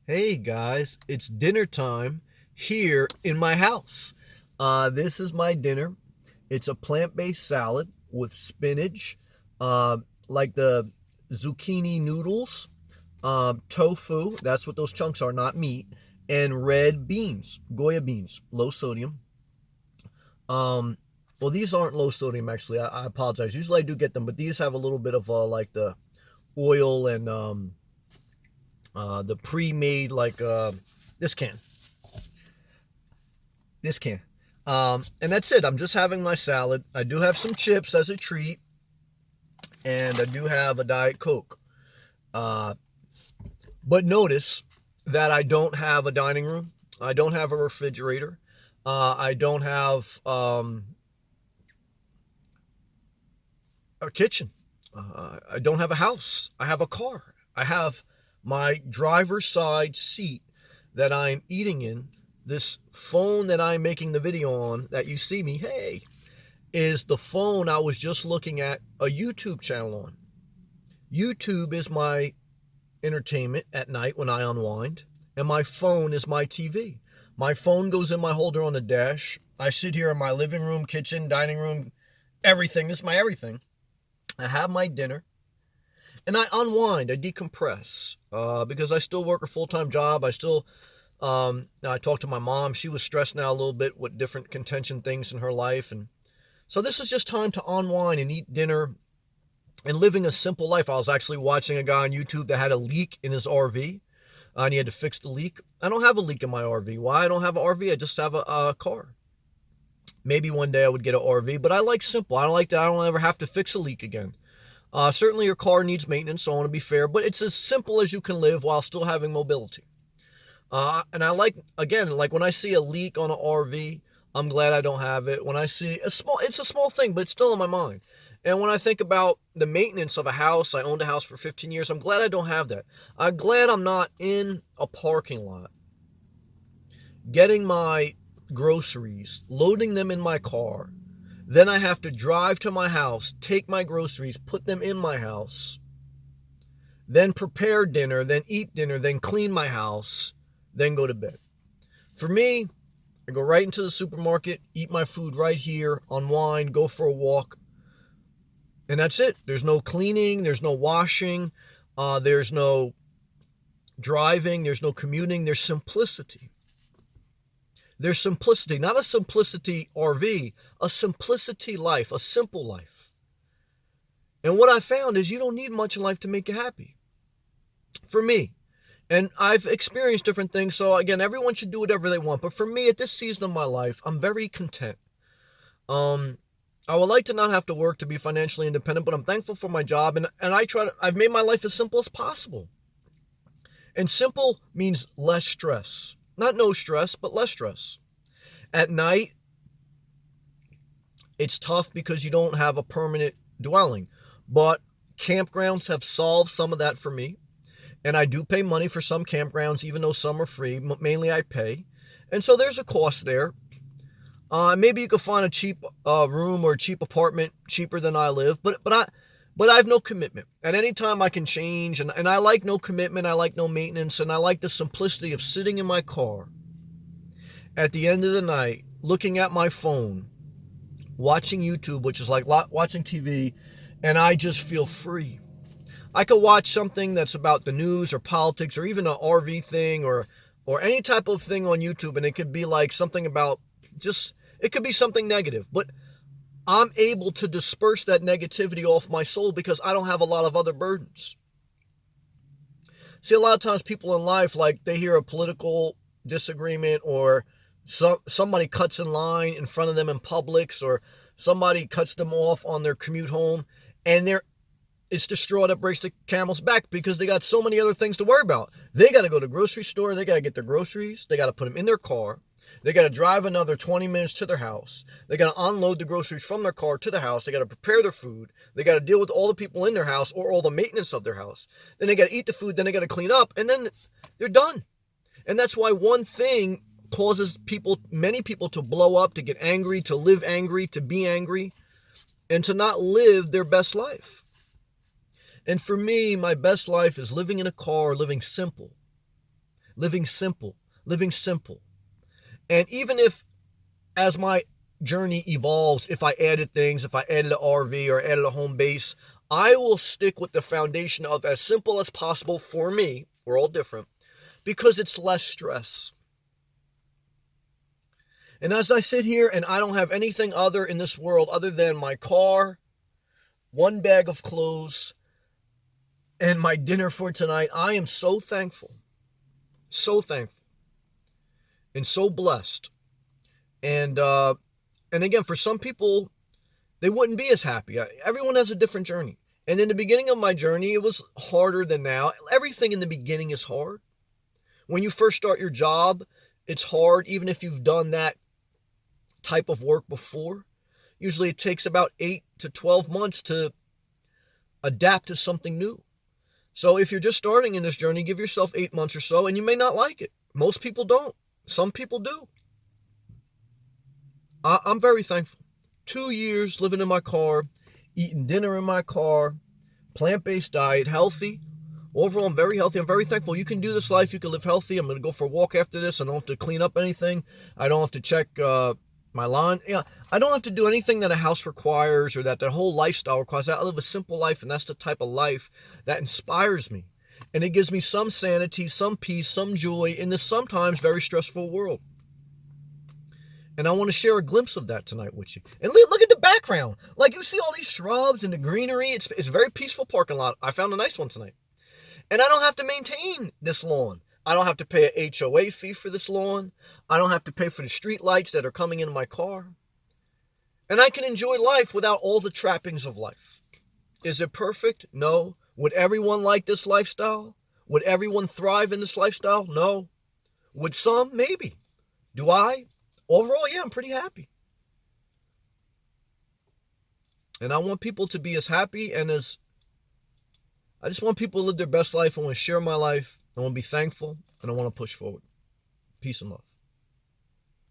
Hey guys, it's dinner time here in my house. This is my dinner. It's a plant-based salad with spinach, uh, like the zucchini noodles, tofu, that's what those chunks are, not meat, and red beans, Goya beans, low sodium. Um, well, these aren't low sodium actually. I apologize. Usually I do get them, but these have a little bit of like the oil and the pre-made like this can. This can. And that's it. I'm just having my salad. I do have some chips as a treat, and I do have a Diet Coke. Uh, but notice that I don't have a dining room. I don't have a refrigerator. I don't have a kitchen. I don't have a house. I have a car. I have my driver's side seat that I'm eating in. This phone that I'm making the video on that you see me, hey, is the phone I was just looking at a YouTube channel on. YouTube is my entertainment at night when I unwind, and my phone is my TV. My phone goes in my holder on the dash. I sit here in my living room, kitchen, dining room, everything. This is my everything. I have my dinner, and I unwind. I decompress because I still work a full-time job. I talked to my mom. She was stressed now a little bit with different contention things in her life, and so this is just time to unwind and eat dinner and living a simple life. I was actually watching a guy on YouTube that had a leak in his RV, and he had to fix the leak. I don't have a leak in my RV. Why I don't have an RV? I just have a car. Maybe one day I would get an RV, but I like simple. I don't like that I don't ever have to fix a leak again. Certainly your car needs maintenance, so I want to be fair, but it's as simple as you can live while still having mobility. And I like, again, like when I see a leak on an RV, I'm glad I don't have it. When I see it's a small thing, but it's still in my mind. And when I think about the maintenance of a house, I owned a house for 15 years. I'm glad I don't have that. I'm glad I'm not in a parking lot getting my groceries, loading them in my car. Then I have to drive to my house, take my groceries, put them in my house, then prepare dinner, then eat dinner, then clean my house, then go to bed. For me, I go right into the supermarket, eat my food right here, unwind, go for a walk, and that's it. There's no cleaning, there's no washing, there's no driving, there's no commuting, there's simplicity. There's simplicity, not a simplicity RV, a simplicity life, a simple life. And what I found is you don't need much in life to make you happy. For me, and I've experienced different things, so again, everyone should do whatever they want. But for me, at this season of my life, I'm very content. Um, I would like to not have to work to be financially independent, but I'm thankful for my job, and I've made my life as simple as possible. And simple means less stress. Not no stress, but less stress. At night, it's tough because you don't have a permanent dwelling. But campgrounds have solved some of that for me. And I do pay money for some campgrounds, even though some are free. Mainly I pay. And so there's a cost there. Maybe you could find a cheap room or a cheap apartment cheaper than I live, but I have no commitment. At any time I can change, and I like no commitment. I like no maintenance, and I like the simplicity of sitting in my car at the end of the night, looking at my phone, watching YouTube, which is like watching TV, and I just feel free. I could watch something that's about the news or politics or even an RV thing or any type of thing on YouTube, and it could be like something about just it could be something negative, but I'm able to disperse that negativity off my soul because I don't have a lot of other burdens. See, a lot of times people in life, like they hear a political disagreement or somebody cuts in line in front of them in Publix or somebody cuts them off on their commute home, and it's the straw that breaks the camel's back because they got so many other things to worry about. They got to go to the grocery store. They got to get their groceries. They got to put them in their car. They got to drive another 20 minutes to their house. They got to unload the groceries from their car to the house. They got to prepare their food. They got to deal with all the people in their house or all the maintenance of their house. Then they got to eat the food. Then they got to clean up. And then they're done. And that's why one thing causes many people to blow up, to get angry, to live angry, to be angry, and to not live their best life. And for me, my best life is living in a car, living simple. living simple, living simple. And even if, as my journey evolves, if I added things, if I added an RV or added a home base, I will stick with the foundation of as simple as possible for me. We're all different, because it's less stress. And as I sit here and I don't have anything other in this world other than my car, one bag of clothes, and my dinner for tonight, I am so thankful, and so blessed. And again, for some people, they wouldn't be as happy. Everyone has a different journey. And in the beginning of my journey, it was harder than now. Everything in the beginning is hard. When you first start your job, it's hard, even if you've done that type of work before. Usually it takes about 8 to 12 months to adapt to something new. So if you're just starting in this journey, give yourself 8 months or so, and you may not like it. Most people don't. Some people do. I'm very thankful. 2 years living in my car, eating dinner in my car, plant-based diet, healthy. Overall, I'm very healthy. I'm very thankful. You can do this life. You can live healthy. I'm going to go for a walk after this. I don't have to clean up anything. I don't have to check my lawn. Yeah, I don't have to do anything that a house requires or that whole lifestyle requires. I live a simple life, and that's the type of life that inspires me. And it gives me some sanity, some peace, some joy in this sometimes very stressful world. And I want to share a glimpse of that tonight with you. And look at the background. Like, you see all these shrubs and the greenery. It's a very peaceful parking lot. I found a nice one tonight. And I don't have to maintain this lawn. I don't have to pay a HOA fee for this lawn. I don't have to pay for the street lights that are coming into my car. And I can enjoy life without all the trappings of life. Is it perfect? No. Would everyone like this lifestyle? Would everyone thrive in this lifestyle? No. Would some? Maybe. Do I? Overall, yeah, I'm pretty happy. And I want people to be as happy and as... I just want people to live their best life. I want to share my life. I want to be thankful. And I want to push forward. Peace and love.